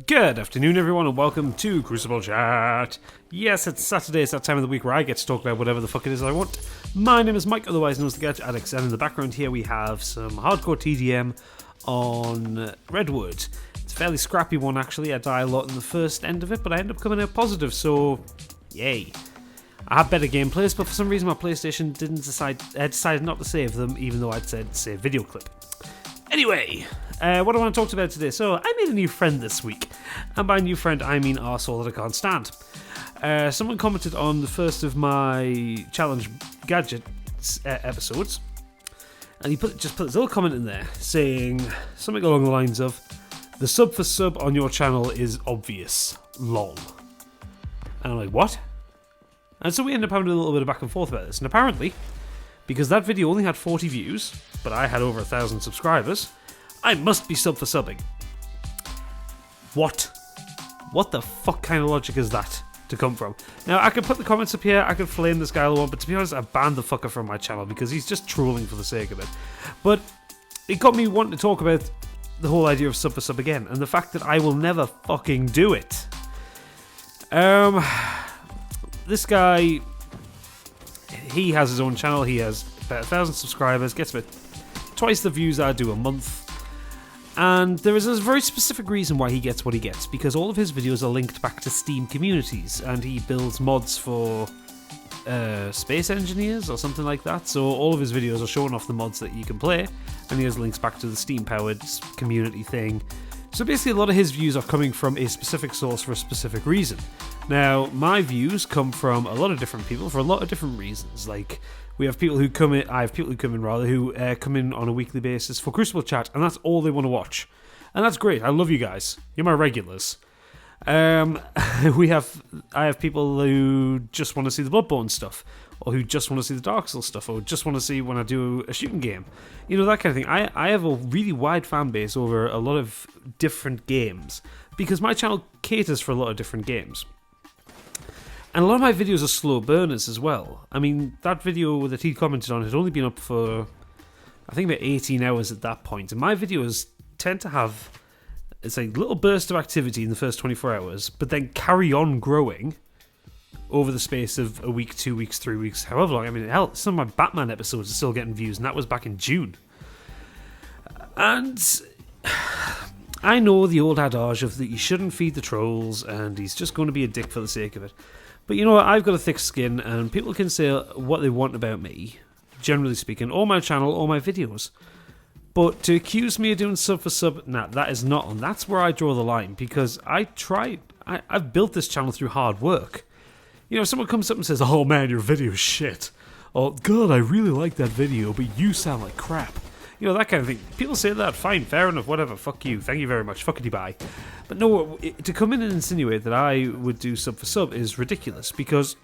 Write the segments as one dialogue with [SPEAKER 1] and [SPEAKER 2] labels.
[SPEAKER 1] Good afternoon, everyone, and welcome to Crucible Chat. Yes, it's Saturday, it's that time of the week where I get to talk about whatever the fuck it is I want. My name is Mike, otherwise known as the Gadget Addict, and in the background here we have some hardcore TDM on Redwood. It's a fairly scrappy one, actually. I die a lot in the first end of it, but I end up coming out positive, so yay. I have better gameplays, but for some reason my PlayStation decided not to save them, even though I'd said save video clip. Anyway, what I want to talk about today. So, I made a new friend this week. And by new friend, I mean arsehole that I can't stand. Someone commented on the first of my challenge gadget episodes. And he just put this little comment in there saying something along the lines of, "The Sub4Sub on your channel is obvious. Lol." And I'm like, what? And so we ended up having a little bit of back and forth about this. And apparently, because that video only had 40 views, but I had over 1,000 subscribers, I must be Sub4Subbing. What? What the fuck kind of logic is that to come from? Now, I could put the comments up here, I could flame this guy all I want, but to be honest, I banned the fucker from my channel because he's just trolling for the sake of it. But it got me wanting to talk about the whole idea of Sub4Sub again, and the fact that I will never fucking do it. This guy, he has his own channel, he has about 1,000 subscribers, gets about twice the views I do a month. And there is a very specific reason why he gets what he gets, because all of his videos are linked back to Steam communities, and he builds mods for space engineers or something like that. So all of his videos are showing off the mods that you can play, and he has links back to the Steam-powered community thing. So basically a lot of his views are coming from a specific source for a specific reason. Now, my views come from a lot of different people for a lot of different reasons. Like, I have people who come in who come in on a weekly basis for Crucible Chat, and that's all they want to watch. And that's great. I love you guys. You're my regulars. I have people who just want to see the Bloodborne stuff, or who just want to see the Dark Souls stuff, or just want to see when I do a shooting game. You know, that kind of thing. I have a really wide fan base over a lot of different games, because my channel caters for a lot of different games. And a lot of my videos are slow burners as well. I mean, that video that he commented on had only been up for, I think, about 18 hours at that point. And my videos tend to have, it's like little burst of activity in the first 24 hours, but then carry on growing over the space of a week, 2 weeks, 3 weeks, however long. I mean, hell, some of my Batman episodes are still getting views, and that was back in June. And I know the old adage of that you shouldn't feed the trolls, and he's just going to be a dick for the sake of it. But you know what, I've got a thick skin, and people can say what they want about me, generally speaking, or my channel, or my videos. But to accuse me of doing Sub4Sub, nah, that is not on. That's where I draw the line, because I've built this channel through hard work. You know, if someone comes up and says, "Oh man, your video's shit," or "God, I really like that video, but you sound like crap." You know, that kind of thing. People say that, fine, fair enough, whatever, fuck you, thank you very much, fuckity bye. But no, to come in and insinuate that I would do Sub4Sub is ridiculous, because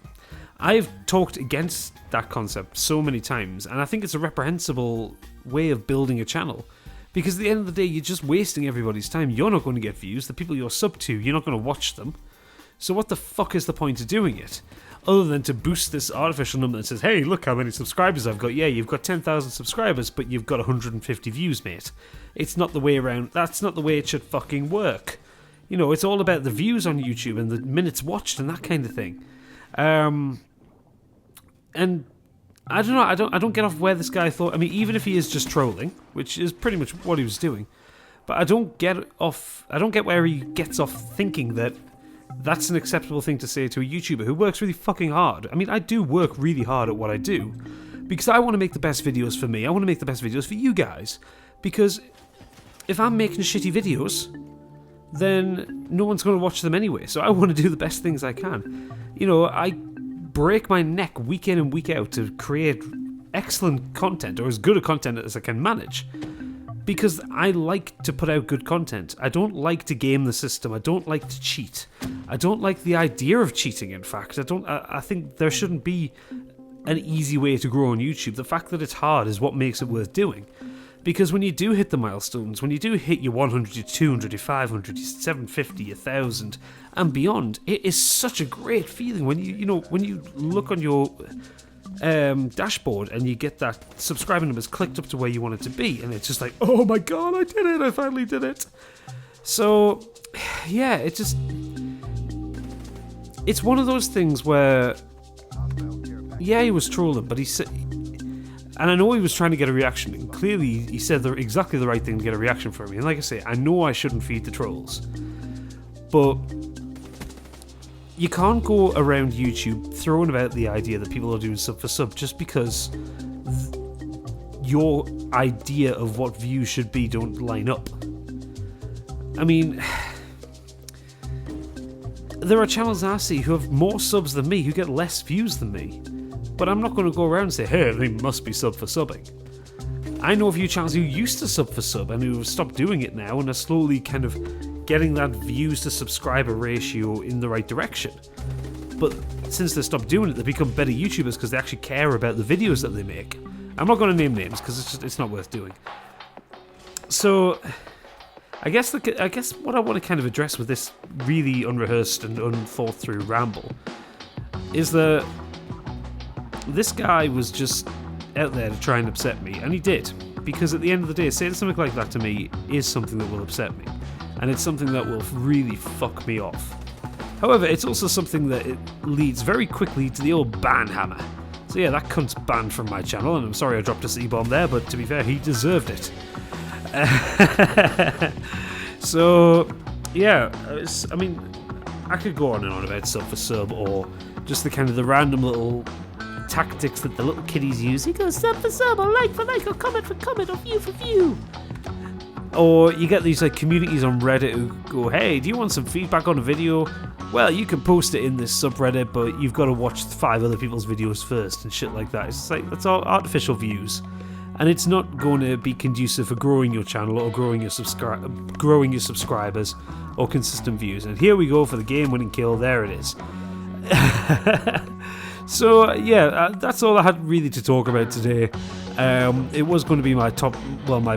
[SPEAKER 1] I've talked against that concept so many times, and I think it's a reprehensible way of building a channel. Because at the end of the day, you're just wasting everybody's time. You're not going to get views. The people you're sub to, you're not going to watch them. So what the fuck is the point of doing it? Other than to boost this artificial number that says, "Hey, look how many subscribers I've got." Yeah, you've got 10,000 subscribers, but you've got 150 views, mate. It's not the way around. That's not the way it should fucking work. You know, it's all about the views on YouTube and the minutes watched and that kind of thing. And I don't know. I don't get off where this guy thought. I mean, even if he is just trolling, which is pretty much what he was doing, but I don't get where he gets off thinking that that's an acceptable thing to say to a YouTuber who works really fucking hard. I mean, I do work really hard at what I do, because I want to make the best videos for me. I want to make the best videos for you guys. Because if I'm making shitty videos, then no one's going to watch them anyway. So I want to do the best things I can. You know, I break my neck week in and week out to create excellent content, or as good a content as I can manage. Because I like to put out good content. I don't like to game the system. I don't like to cheat. I don't like the idea of cheating, in fact. I think there shouldn't be an easy way to grow on YouTube. The fact that it's hard is what makes it worth doing. Because when you do hit the milestones, when you do hit your 100, your 200, your 500, your 750, your 1,000, and beyond, it is such a great feeling when you look on your dashboard and you get that subscriber numbers clicked up to where you want it to be, and it's just like, oh my god, I did it, I finally did it. So yeah, it's one of those things where, yeah, he was trolling, but he said, and I know he was trying to get a reaction, and clearly he said exactly the right thing to get a reaction from me. And like I say, I know I shouldn't feed the trolls, but you can't go around YouTube throwing about the idea that people are doing sub for sub just because your idea of what views should be don't line up. I mean, there are channels I see who have more subs than me who get less views than me, but I'm not going to go around and say, hey, they must be sub for subbing. I know a few channels who used to sub for sub and who have stopped doing it now and are slowly kind of getting that views to subscriber ratio in the right direction. But since they stopped doing it, they become better YouTubers because they actually care about the videos that they make. I'm not going to name names because it's not worth doing. So I guess what I want to kind of address with this really unrehearsed and unthought through ramble is that this guy was just out there to try and upset me, and he did, because at the end of the day, saying something like that to me is something that will upset me, and it's something that will really fuck me off. However, it's also something that it leads very quickly to the old ban hammer. So yeah, that cunt's banned from my channel, and I'm sorry I dropped a C-bomb there, but to be fair, he deserved it. So yeah, I mean, I could go on and on about sub for sub, or just the kind of the random little tactics that the little kiddies use. He goes sub for sub, or like for like, or comment for comment, or view for view. Or you get these like communities on Reddit who go, hey, do you want some feedback on a video? Well, you can post it in this subreddit, but you've got to watch 5 other people's videos first and shit like that. It's like, that's all artificial views. And it's not going to be conducive for growing your channel or growing your subscribers or consistent views. And here we go for the game-winning kill. There it is. So yeah, that's all I had really to talk about today. It was going to be my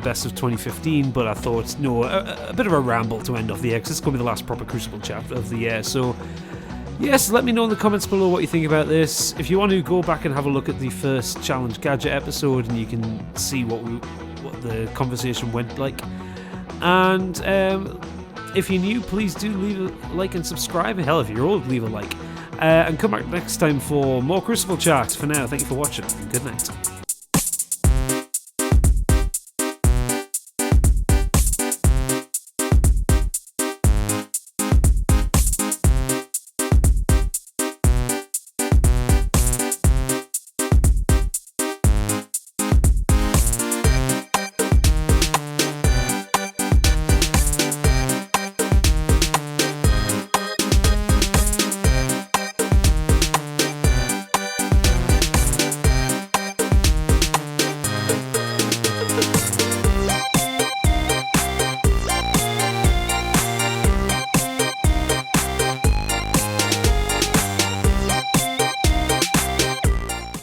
[SPEAKER 1] best of 2015, but I thought, no, a bit of a ramble to end off the year, because it's going to be the last proper Crucible chat of the year. So yes, let me know in the comments below what you think about this. If you want to go back and have a look at the first Challenge Gadget episode, and you can see what the conversation went like. And if you're new, please do leave a like and subscribe. Hell, if you're old, leave a like. And come back next time for more Crucible chat. For now, thank you for watching, and good night.